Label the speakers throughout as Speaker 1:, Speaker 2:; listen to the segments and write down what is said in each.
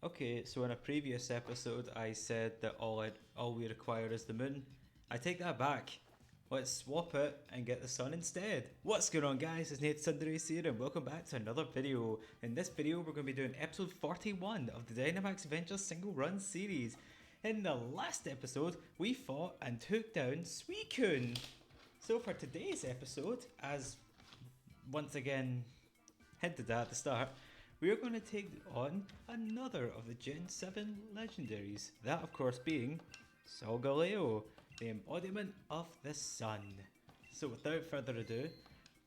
Speaker 1: Okay, so in a previous episode I said that all we require is the moon. I take that back. Let's swap it and get the sun instead. What's going on guys, it's Nate Thundurus here and welcome back to another video. In this video we're going to be doing episode 41 of the Dynamax Adventure single run series. In the last episode we fought and took down Suicune. So for today's episode, as once again hinted at the start, we are going to take on another of the Gen 7 legendaries, that of course being Solgaleo, the embodiment of the sun. So without further ado,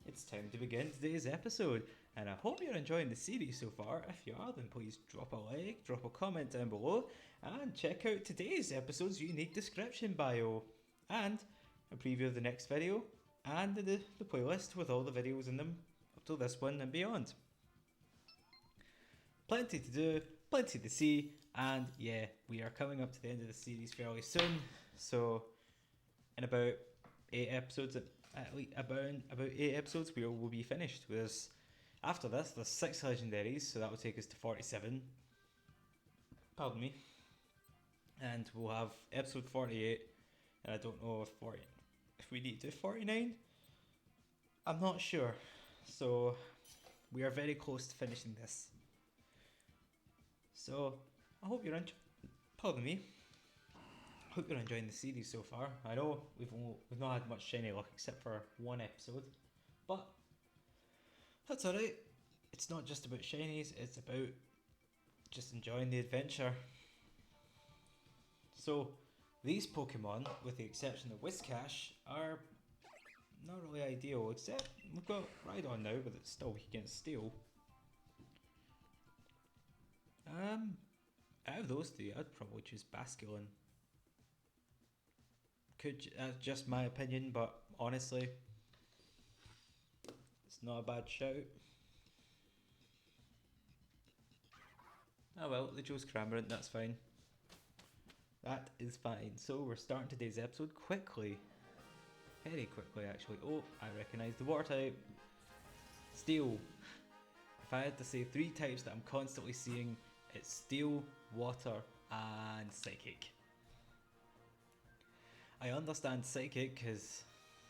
Speaker 1: it's time to begin today's episode, and I hope you're enjoying the series so far. If you are, then please drop a like, drop a comment down below, and check out today's episode's unique description bio, and a preview of the next video, and the playlist with all the videos in them up till this one and beyond. Plenty to do, plenty to see, and yeah, we are coming up to the end of the series fairly soon. So, in about 8 episodes, at least about 8 episodes, we will be finished. After this, there's 6 legendaries, so that will take us to 47. Pardon me. And we'll have episode 48, and I don't know if we need to do 49. I'm not sure. So, we are very close to finishing this. So, I hope you're pardon me. I hope you're enjoying the series so far. I know we've not had much shiny luck except for one episode, but that's alright. It's not just about shinies, it's about just enjoying the adventure. So, these Pokemon, with the exception of Whiscash, are not really ideal, except we've got Rhydon now, but it's still weak against Steel. Out of those three, I'd probably choose Basculin. That's just my opinion, but honestly, it's not a bad shout. Oh well, they chose Cramorant, that's fine. That is fine. So we're starting today's episode quickly. Very quickly actually. Oh, I recognise the water type. Steel. If I had to say 3 types that I'm constantly seeing, it's Steel, Water, and Psychic. I understand Psychic because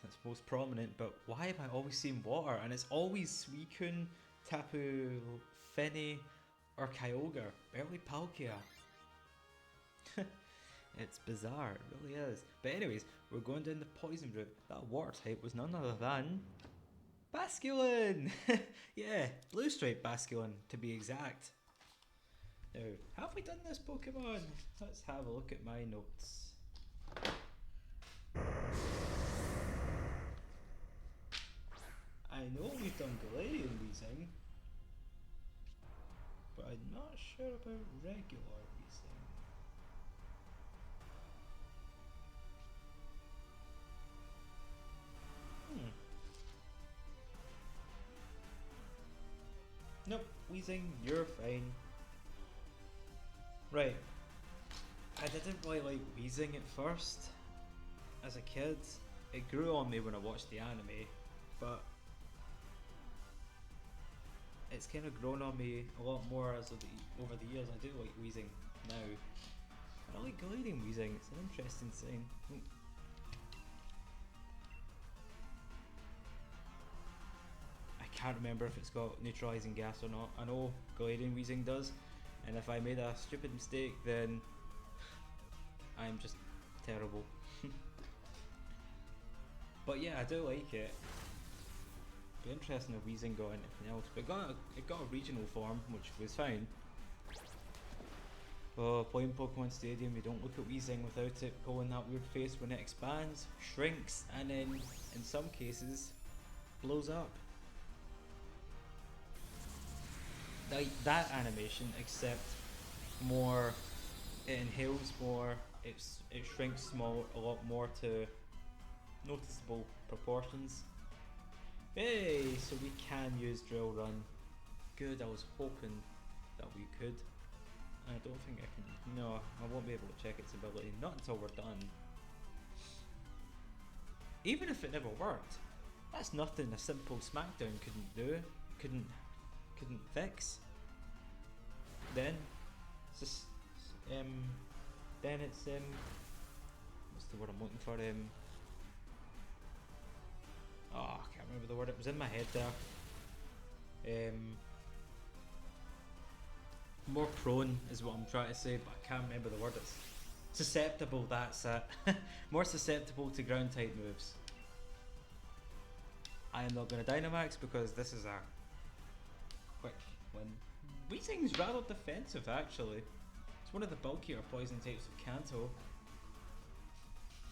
Speaker 1: it's most prominent, but why am I always seeing Water? And it's always Suicune, Tapu Fini, or Kyogre, barely Palkia. It's bizarre, it really is. But anyways, we're going down the poison route. That Water type was none other than Basculin! Yeah, Blue Stripe Basculin to be exact. Now, have we done this Pokemon? Let's have a look at my notes. I know we've done Galarian Weezing, but I'm not sure about regular Weezing. Nope, Weezing, you're fine. Right, I didn't really like Weezing at first. As a kid, it grew on me when I watched the anime, but it's kind of grown on me a lot more over the years. I do like Weezing now. And I like Galarian Weezing, it's an interesting thing. I can't remember if it's got neutralizing gas or not. I know Galarian Weezing does. And if I made a stupid mistake, then I'm just terrible. But yeah, I do like it. Be interesting if Weezing got anything else. But it got a regional form, which was fine. Oh, playing Pokemon Stadium, you don't look at Weezing without it going that weird face when it expands, shrinks, and then, in some cases, blows up. Like that animation, except more, it inhales more, it shrinks a lot more to noticeable proportions. Hey, so we can use Drill Run. Good, I was hoping that we could. I don't think I can, no, I won't be able to check its ability, not until we're done. Even if it never worked, that's nothing a simple Smackdown couldn't do, couldn't fix. Then Just then it's what's the word I'm looking for? Oh, I can't remember the word. It was in my head there. More prone is what I'm trying to say, but I can't remember the word. It's susceptible. That's it. More susceptible to ground type moves. I am not going to Dynamax because this is a quick win. Weezing's rather defensive actually. It's one of the bulkier poison types of Kanto.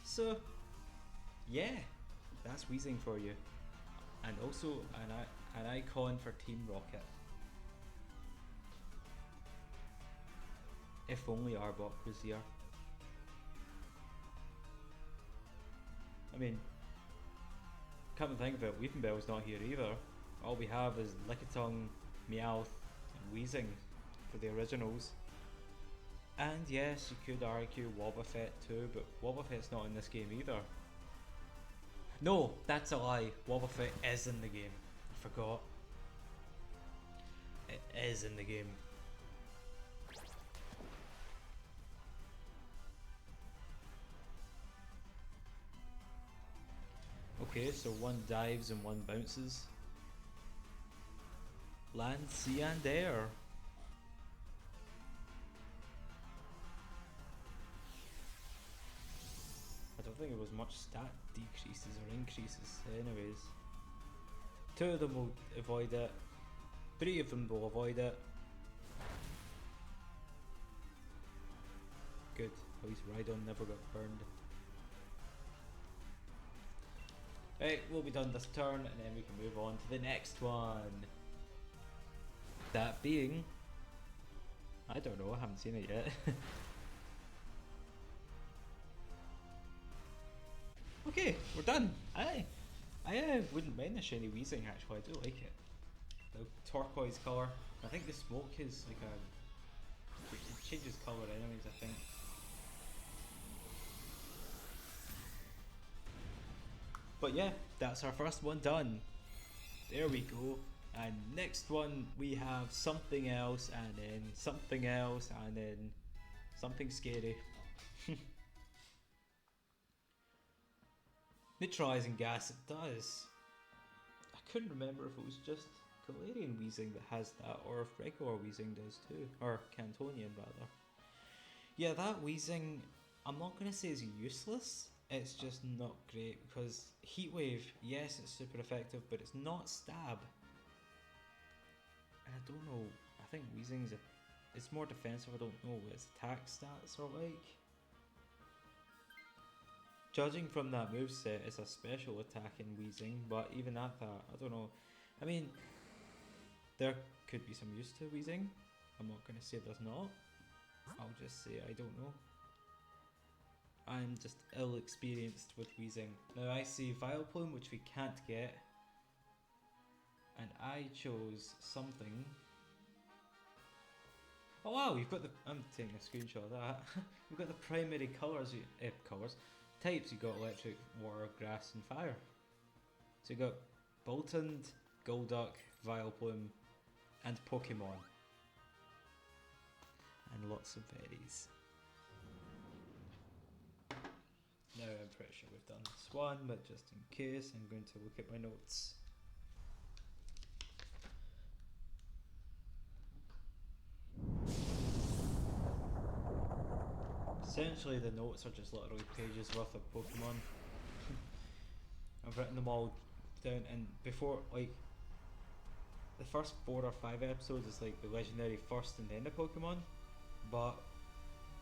Speaker 1: So, yeah, that's Weezing for you. And also an icon for Team Rocket. If only Arbok was here. I mean, come to think of it, Weepinbell's not here either. All we have is Lickitung, Meowth, and Weezing for the originals. And yes, you could argue Wobbuffet too, but Wobbuffet's not in this game either. No, that's a lie. Wobbuffet is in the game. I forgot. It is in the game. Okay, so one dives and one bounces. Land, sea and air. I don't think it was much stat decreases or increases anyways. 2 of them will avoid it. 3 of them will avoid it. Good, at least Rhydon never got burned. Right, we'll be done this turn and then we can move on to the next one. That being, I don't know, I haven't seen it yet. Okay, we're done. I wouldn't mind a shiny Weezing actually, I do like it. The turquoise colour. I think the smoke is like it changes colour anyways, I think. But yeah, that's our first one done. There we go. And next one we have something else and then something else and then something scary. Neutralizing gas, it does. I couldn't remember if it was just Galarian Weezing that has that or if regular Weezing does too. Or Cantonian rather. Yeah, that Weezing, I'm not going to say is useless. It's just not great because Heat Wave, yes, it's super effective, but it's not stab. And I don't know, I think Weezing's it's more defensive, I don't know what its attack stats are like. Judging from that moveset, it's a special attack in Weezing, but even at that, I don't know. I mean, there could be some use to Weezing. I'm not going to say there's not. I'll just say I don't know. I'm just ill-experienced with Weezing. Now I see Vileplume, which we can't get. And I chose something. Oh wow, you've got the... I'm taking a screenshot of that. You've got the primary colours, types. You've got electric, water, grass and fire. So you've got Boltund, Golduck, Vileplume and Pokemon. And lots of berries. Now I'm pretty sure we've done this one, but just in case, I'm going to look at my notes. Essentially the notes are just literally pages worth of Pokemon. I've written them all down, and before, like, the first 4 or 5 episodes is like the legendary first and then the Pokemon, but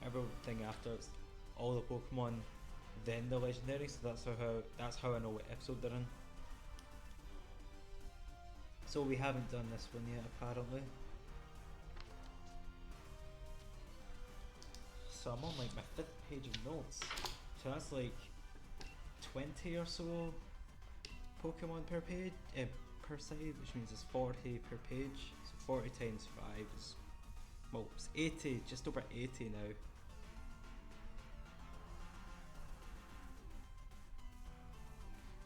Speaker 1: everything after it's all the Pokemon then the legendary, so that's how I know what episode they're in. So we haven't done this one yet apparently. So I'm on like my 5th page of notes. So that's like 20 or so Pokemon per page, per side, which means it's 40 per page. So 40 times 5 is, well, it's 80, just over 80 now.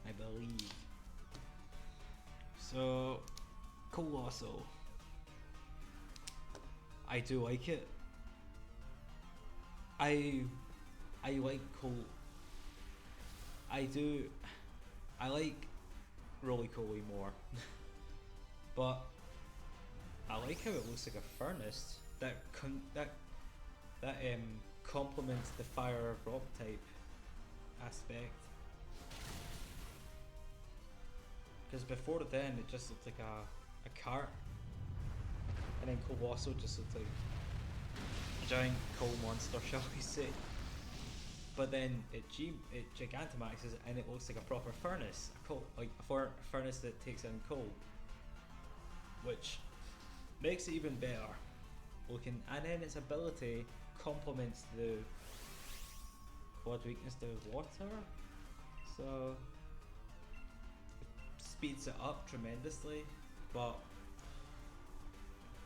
Speaker 1: I believe. So, Colossal. I do like it. I I like cool. I do. I like Roly Coly more, but I like how it looks like a furnace that complements the fire rock type aspect. Because before then it just looked like a cart, and then Colossal just looked like a giant coal monster, shall we say? But then it Gigantamaxes and it looks like a proper furnace, a furnace that takes in coal, which makes it even better looking. And then its ability complements the quad weakness to water, so it speeds it up tremendously. But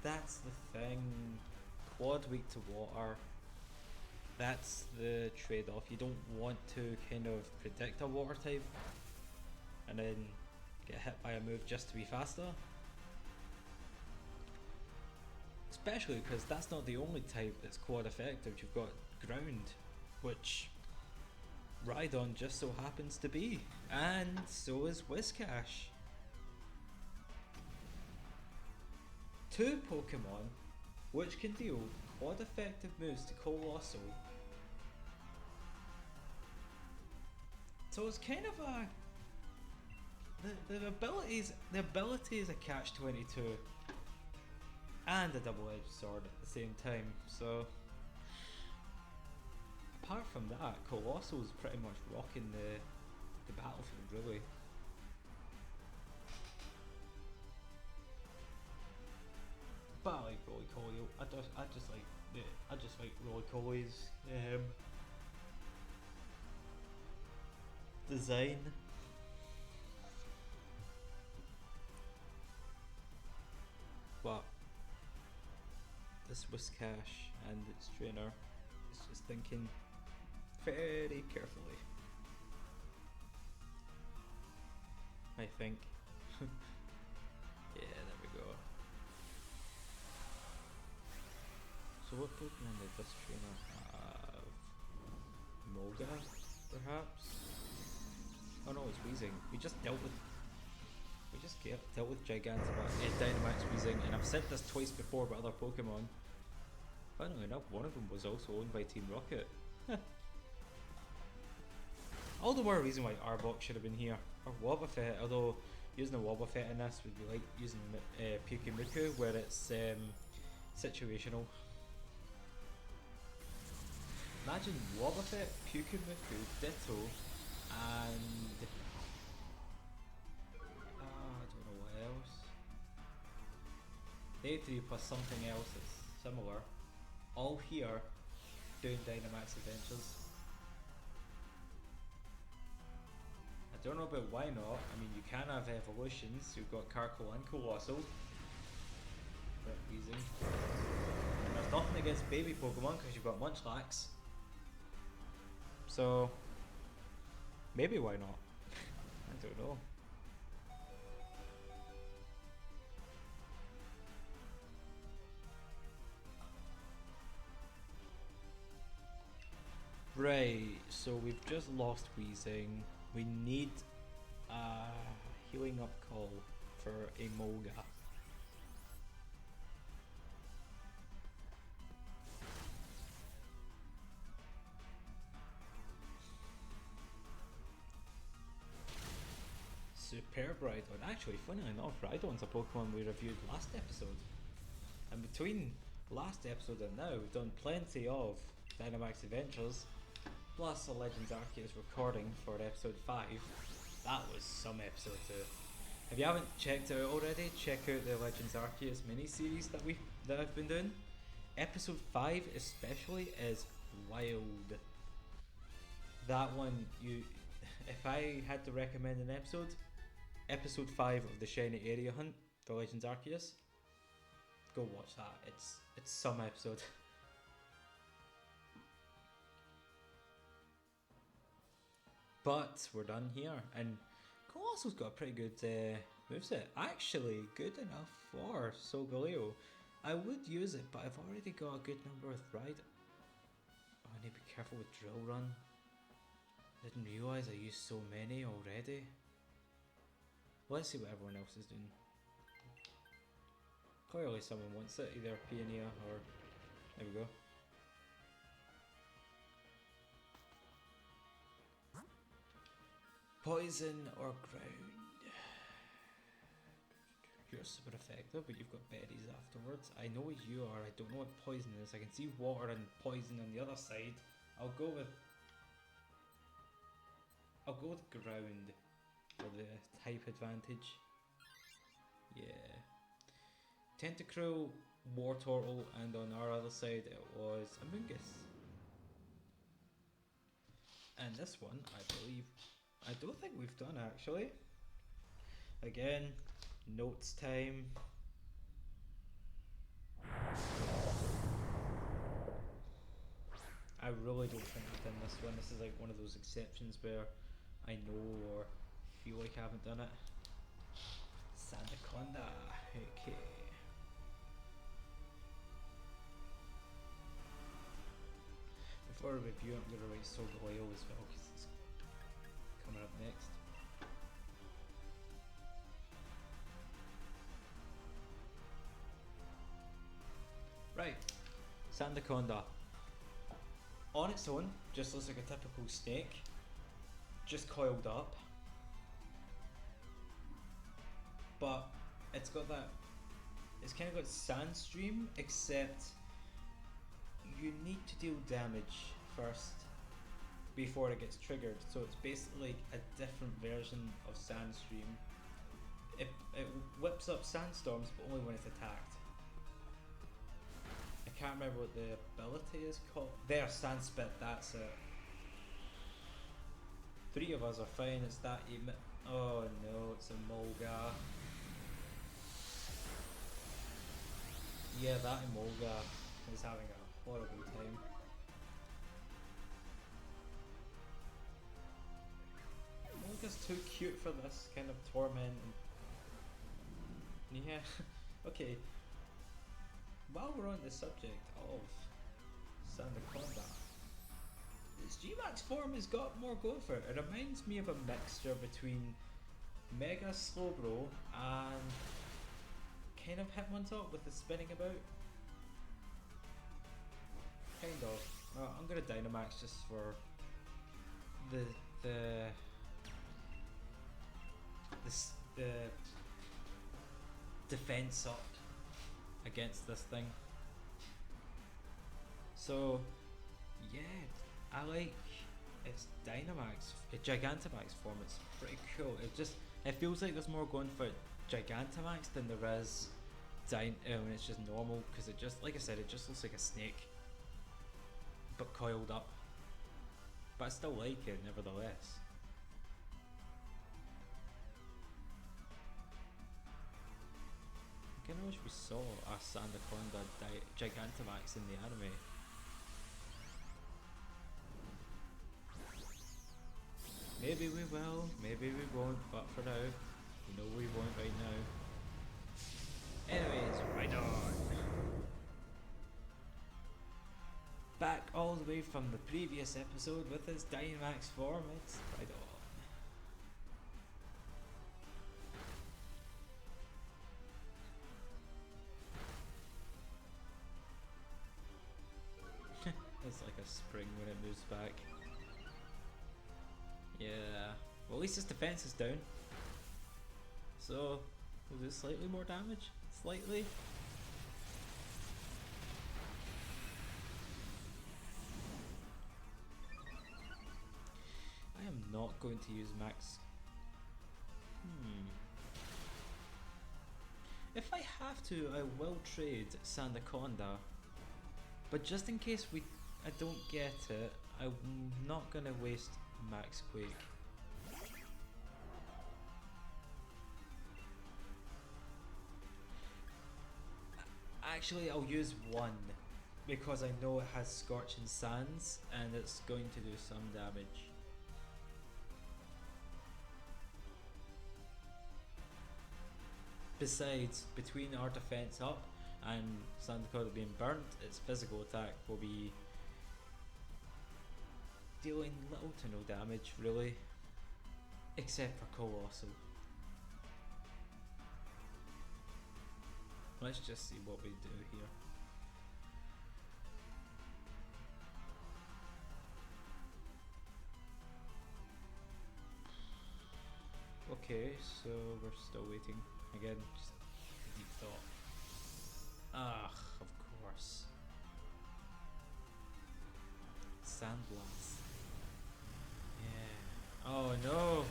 Speaker 1: that's the thing, quad weak to water. That's the trade-off. You don't want to kind of predict a water type and then get hit by a move just to be faster. Especially because that's not the only type that's quad effective. You've got ground, which Rhydon just so happens to be, and so is Whiscash. Two Pokemon which can deal quad effective moves to Colossal. So it's kind of a the ability is a catch-22 and a double-edged sword at the same time. So apart from that, Colossal's pretty much rocking the battlefield, really. But I like Roly Coly. I just like Roly Coly's design. But this Whiscash and its trainer is just thinking very carefully, I think. Yeah, there we go. So what Pokemon did this trainer have? Moga, perhaps? Oh no, it's Weezing. We just dealt with Dynamax Weezing, and I've said this twice before about other Pokemon. Funnily enough, one of them was also owned by Team Rocket. All the more reason why Arbok should have been here. Or Wobbuffet, although using a Wobbuffet in this would be like using Pyukumuku, where it's situational. Imagine Wobbuffet, Pyukumuku, Ditto, and I don't know what else. They three plus something else that's similar, all here doing Dynamax adventures. I don't know about why not. I mean, you can have evolutions. You've got Carkol and Colossal. But Weezing. And there's nothing against baby Pokemon because you've got Munchlax. So maybe why not? I don't know. Right, so we've just lost Weezing. We need a healing up call for a Moga. Superb Rhydon. Actually, funny enough, Rhydon's a Pokemon we reviewed last episode. And between last episode and now, we've done plenty of Dynamax Adventures, plus a Legends Arceus recording for episode 5. That was some episode 2. If you haven't checked it out already, check out the Legends Arceus mini-series that I've been doing. Episode 5 especially is wild. That one, if I had to recommend an episode 5 of the Shiny Area Hunt for Legends Arceus, go watch that. It's some episode. But we're done here, and Colossal's got a pretty good moveset. Actually, good enough for Solgaleo. I would use it, but I've already got a good number with Rhydon. Oh need to be careful with Drill Run. Didn't realise I used so many already. Let's see what everyone else is doing. Clearly someone wants it, either Peonia or... There we go. Poison or ground. You're super effective, but you've got berries afterwards. I know what you are, I don't know what poison is. I can see water and poison on the other side. I'll go with ground for the type advantage. Yeah. Tentacruel, Wartortle, and on our other side it was Amoonguss. And this one, I don't think we've done actually. Again, notes time. I really don't think I've done this one. This is like one of those exceptions where I know or feel like I haven't done it. Sandaconda, okay. Before I review, I'm going to write Solgaleo as well because it's coming up next. Right, Sandaconda. On its own, just looks like a typical snake, just coiled up. But it's got that, it's kind of got Sandstream, except you need to deal damage first before it gets triggered. So it's basically a different version of Sandstream. It whips up sandstorms, but only when it's attacked. I can't remember what the ability is called. There, Sandspit, that's it. 3 of us are fine, it's that oh no, it's a Mulga. Yeah, that Mulga is having a horrible time. Mulga's too cute for this kind of torment. Yeah, okay. While we're on the subject of Sandaconda, its G-Max form has got more going for it. It reminds me of a mixture between Mega Slowbro and kind of Hitmontop with the spinning about. Kind of. I'm gonna Dynamax just for the defense up against this thing. So yeah, I like its Dynamax, Gigantamax form. It's pretty cool. It feels like there's more going for Gigantamax than there is when it's just normal, because it just, like I said, it just looks like a snake but coiled up. But I still like it nevertheless. I kinda wish we saw a Sandaconda Gigantamax in the anime. Maybe we will, maybe we won't, but for now, we know we won't right now. Anyways, right on. Back all the way from the previous episode with his Dynamax form, it's right on. It's like a spring when it moves back. Yeah, well at least his defense is down. So, we'll do slightly more damage. Slightly. I am not going to use max. If I have to, I will trade Sandaconda. But just in case I don't get it, I'm not gonna waste Max Quake. Actually, I'll use one because I know it has Scorching Sands and it's going to do some damage. Besides, between our defense up and Sandaconda being burnt, its physical attack will be dealing little to no damage really, except for Colossal. Let's just see what we do here. Okay, so we're still waiting. Again, just deep thought. Ah, of course. Sandblast. Yeah. Oh no!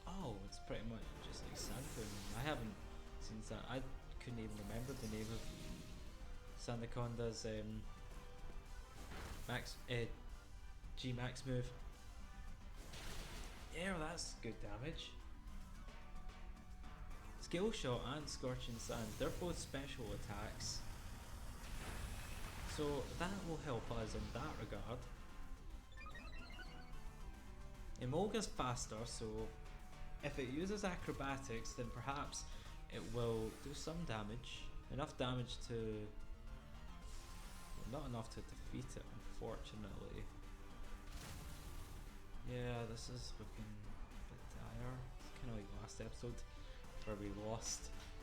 Speaker 1: Oh, it's pretty much just like Sandfin. I haven't seen that. I couldn't even remember the name of Sandaconda's G Max move. Yeah, well, that's good damage. Skill Shot and Scorching Sand, they're both special attacks. So that will help us in that regard. Emolga's faster, so if it uses acrobatics, then perhaps it will do some damage. Enough damage to... well, not enough to defeat it, unfortunately. Yeah, this is looking a bit dire. It's kind of like last episode, where we lost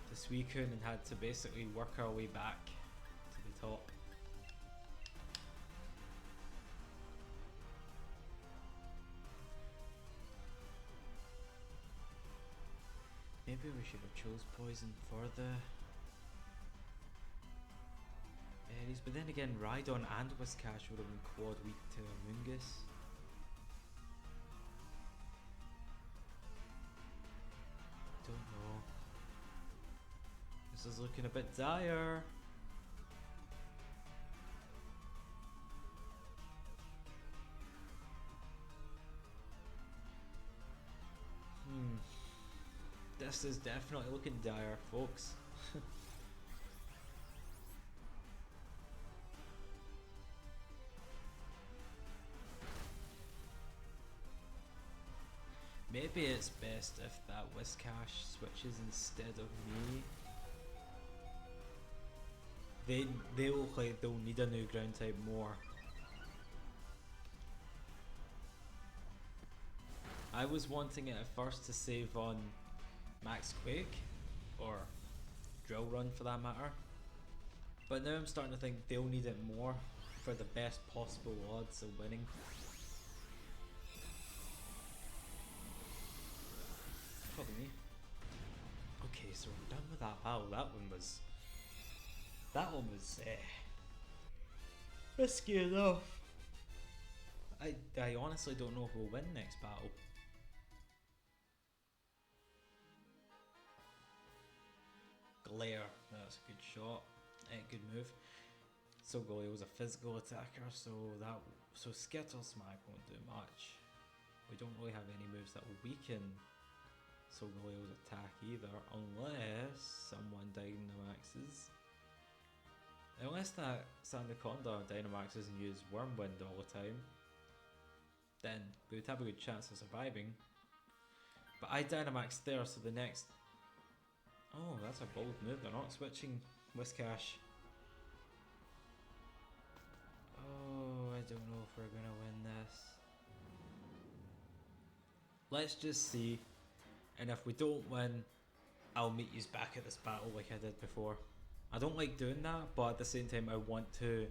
Speaker 1: to Suicune and had to basically work our way back to the top. Maybe we should have chose Poison for the Aries, but then again, Rhydon and Whiscash would have been quad weak to Amoonguss. Don't know. This is looking a bit dire. This is definitely looking dire, folks. Maybe it's best if that Whiscash switches instead of me. They look like they'll need a new ground type more. I was wanting it at first to save on Max Quake, or Drill Run for that matter, but now I'm starting to think they'll need it more for the best possible odds of winning. Probably me. Okay, so we're done with that battle. That one was risky enough. I honestly don't know who will win next battle. Glare, that's a good shot, good move. Solgaleo was a physical attacker, so Skittle Smack won't do much. We don't really have any moves that will weaken Solgaleo's attack either, unless someone Dynamaxes. Unless that Sandaconda Dynamaxes and use Wormwind all the time, then we would have a good chance of surviving. But I Dynamax there, so the next... oh, that's a bold move. They're not switching Whiscash. Oh, I don't know if we're gonna win this. Let's just see. And if we don't win, I'll meet you back at this battle like I did before. I don't like doing that, but at the same time I want to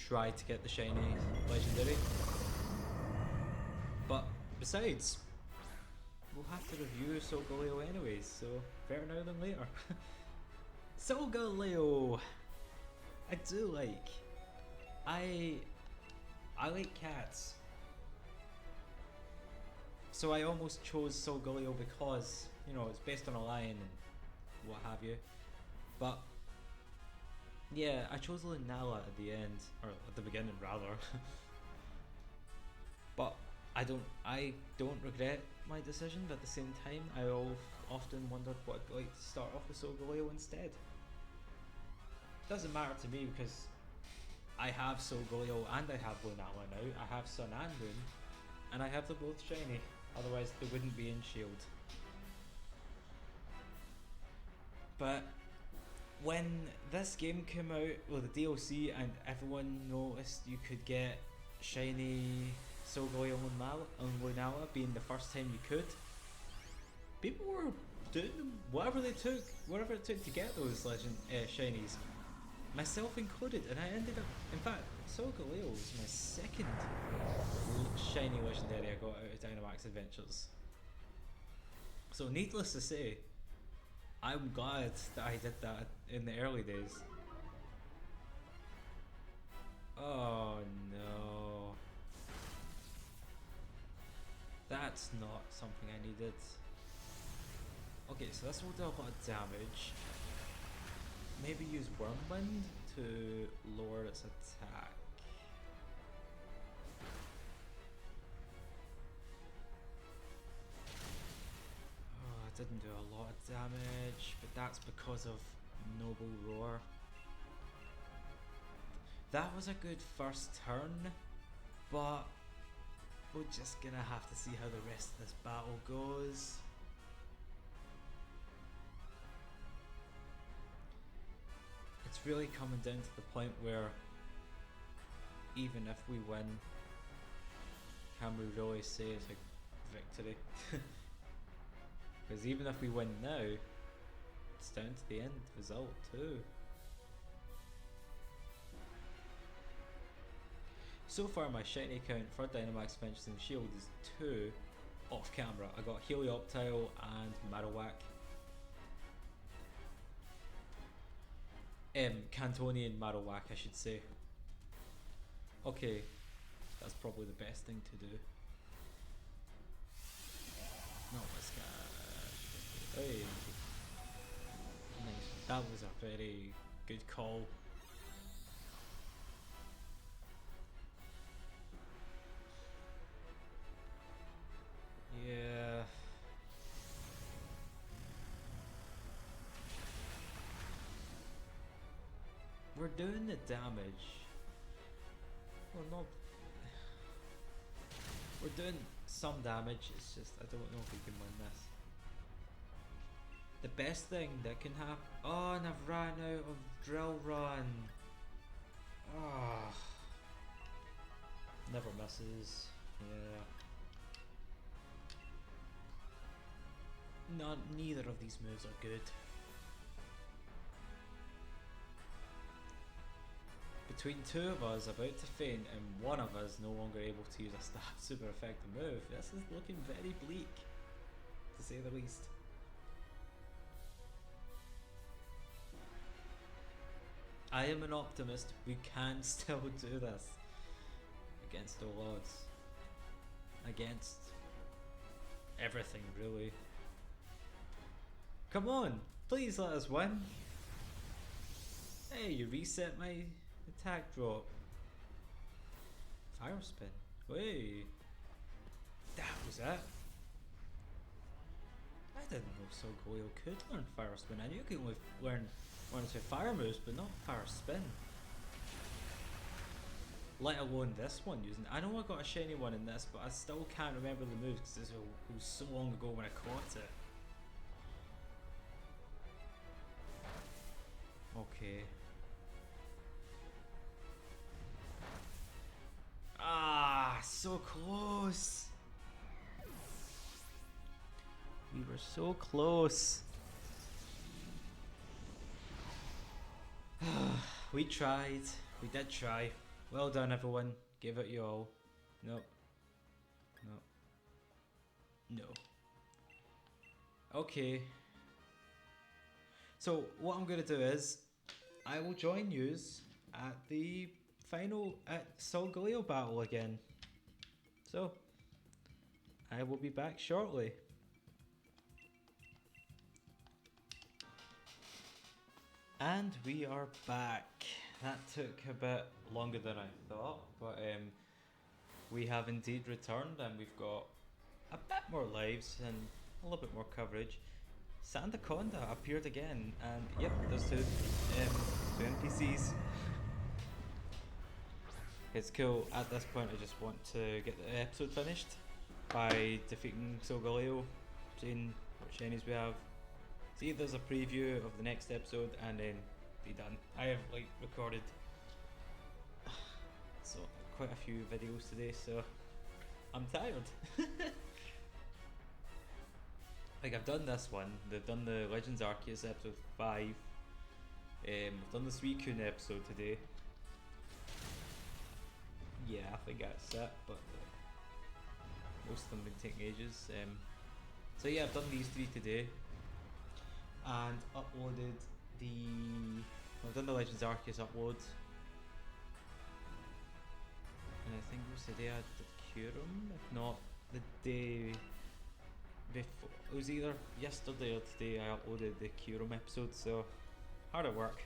Speaker 1: try to get the shiny legendary. But besides, we'll have to review Solgaleo anyways, so better now than later. Solgaleo! I do like. I like cats. So I almost chose Solgaleo because, you know, it's based on a lion and what have you. But yeah, I chose Lunala at the end, or at the beginning rather. But I don't regret my decision, but at the same time I often wondered what I'd like to start off with Solgaleo instead. Doesn't matter to me because I have Solgaleo and I have Lunala now. I have Sun and Moon, and I have them both shiny, otherwise they wouldn't be in Shield. But when this game came out, well, the DLC, and everyone noticed you could get shiny Solgaleo and Lunala being the first time you could, people were doing them, whatever it took to get those shinies, myself included, and I ended up, in fact, Solgaleo was my second shiny legendary I got out of Dynamax Adventures. So needless to say, I'm glad that I did that in the early days. Oh no. That's not something I needed. Okay, so this will do a lot of damage. Maybe use Wormwind to lower its attack. Oh, it didn't do a lot of damage, but that's because of Noble Roar. That was a good first turn, but we're just gonna have to see how the rest of this battle goes. It's really coming down to the point where even if we win, can we really say it's a victory? Because even if we win now, it's down to the end result too. So far my shiny count for Dynamax Adventures and Shield is 2 off camera. I got Helioptile and Marowak. Cantonian Marowak, I should say. Okay, that's probably the best thing to do. No, this guy. Hey. Nice. That was a very good call. Yeah. We're doing the damage. Well, not. We're doing some damage, it's just I don't know if we can win this. The best thing that can happen. Oh, and I've ran out of Drill Run. Ah. Never misses. Yeah. Neither of these moves are good. Between two of us about to faint and one of us no longer able to use a super effective move, this is looking very bleak, to say the least. I am an optimist, we can still do this. Against all odds. Against everything, really. Come on, please let us win. Hey, you reset my attack drop. Fire spin. Wait. That was it. I didn't know Solgaleo could learn fire spin. I knew you could only learn one or two fire moves, but not fire spin. Let alone this one using. I know I got a shiny one in this, but I still can't remember the moves because it was so long ago when I caught it. Okay. Ah, so close. We were so close. We tried. We did try. Well done, everyone. Give it your all. Nope. Nope. No. Okay. So what I'm going to do is I will join yous at the final Solgaleo battle again. So I will be back shortly. And we are back. That took a bit longer than I thought, but we have indeed returned and we've got a bit more lives and a little bit more coverage. Sandaconda appeared again, and yep, there's two NPCs. It's cool. At this point, I just want to get the episode finished by defeating Solgaleo, seeing what shinies we have, See, there's a preview of the next episode and then be done. I have like recorded so quite a few videos today, so I'm tired. Like I've done this one, they've done the Legends Arceus episode 5, we've done the Suicune episode today. Yeah, I think that's it, but most of them have been taking ages. So yeah, I've done these 3 today and uploaded I've done the Legends Arceus upload, and I think it was the day I did Curum, if not the day before. It was either yesterday or today I uploaded the Curum episode, so hard at work.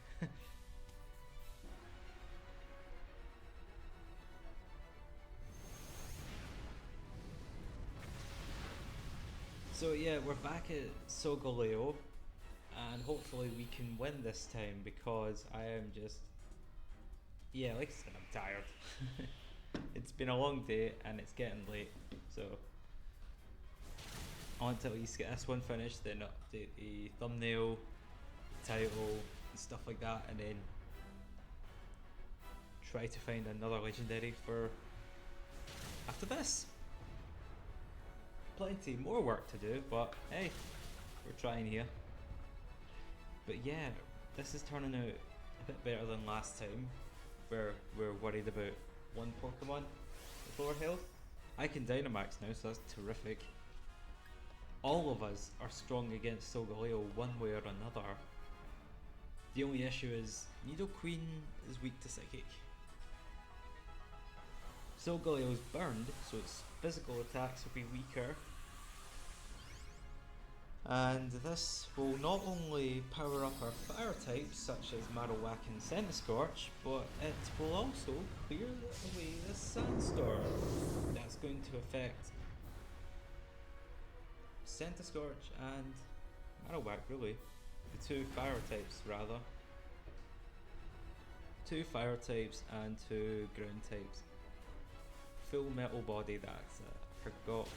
Speaker 1: So yeah, we're back at Solgaleo, and hopefully we can win this time because I am just, yeah, like I said, I'm tired. It's been a long day and it's getting late, so I want to at least get this one finished, then update the thumbnail, title, and stuff like that, and then try to find another legendary for after this. Plenty more work to do, but hey, we're trying here. But yeah, this is turning out a bit better than last time, where we're worried about one Pokemon with lower health. I can Dynamax now, so that's terrific. All of us are strong against Solgaleo one way or another. The only issue is Nidoqueen is weak to Psychic. Solgaleo is burned, so its physical attacks will be weaker. And this will not only power up our fire types such as Marowak and Centiskorch, but it will also clear away the Sandstorm. That's going to affect Centiskorch and Marowak, really. The 2 fire types, rather. 2 fire types and 2 ground types. Full metal body, that's I forgot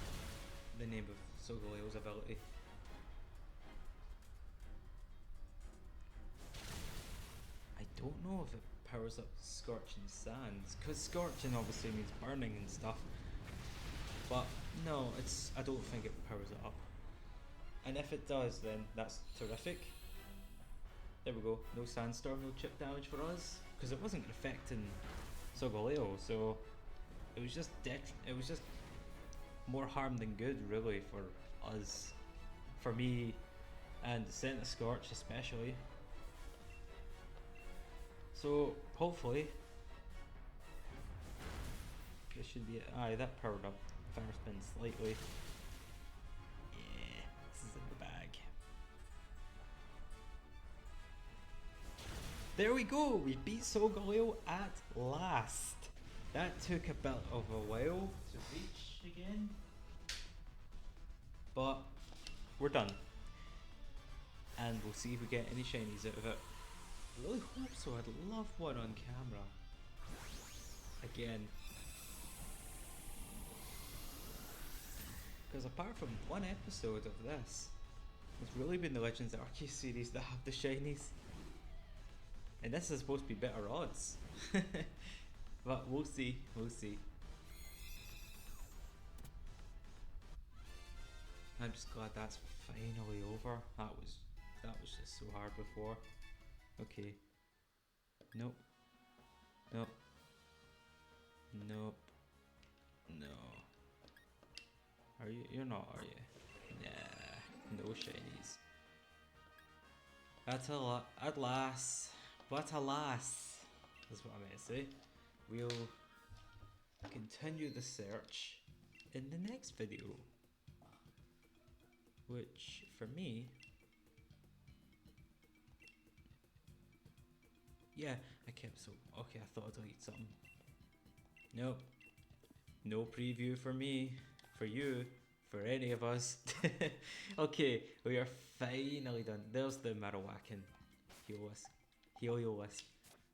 Speaker 1: the name of Solgaleo's ability. I don't know if it powers up Scorching Sands, because Scorching obviously means burning and stuff. But no, I don't think it powers it up. And if it does, then that's terrific. There we go, no Sandstorm, no chip damage for us, because it wasn't affecting Solgaleo, so it was just more harm than good, really, for us, for me, and Centiskorch especially. So hopefully, this should be it. Aye, that powered up Fire Spin slightly. Yeah, this is in the bag. There we go, we beat Solgaleo at last. That took a bit of a while to reach again, but we're done. And we'll see if we get any shinies out of it. I really hope so, I'd love one on camera. Again. Because apart from one episode of this, it's really been the Legends Arceus series that have the shinies. And this is supposed to be better odds. But we'll see, we'll see. I'm just glad that's finally over. That was just so hard before. Okay. Nope. Nope. Nope. No. Are you? You're not, are you? Nah. No shinies. At last. But alas. That's what I meant to say. We'll continue the search in the next video. Which, for me... Yeah, I kept so... Okay, I thought I'd delete something. Nope. No preview for me, for you, for any of us. Okay, we are finally done. There's the Marowak and Heliolisk.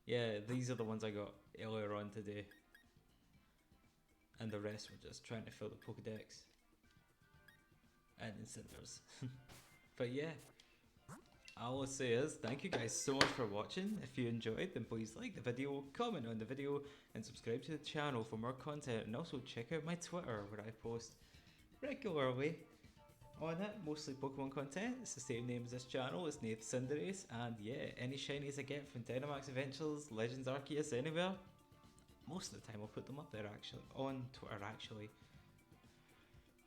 Speaker 1: Yeah, these are the ones I got earlier on today. And the rest were just trying to fill the Pokedex. And Incinters. But yeah, All I'll say is thank you guys so much for watching. If you enjoyed, then please like the video, comment on the video, and subscribe to the channel for more content. And also check out my Twitter where I post regularly on it, mostly Pokemon content. It's the same name as this channel, it's Thundurus, and yeah, any shinies I get from Dynamax Adventures, Legends Arceus, anywhere, most of the time I'll put them up there actually, on Twitter actually.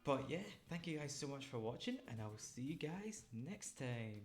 Speaker 1: But yeah, thank you guys so much for watching, and I will see you guys next time.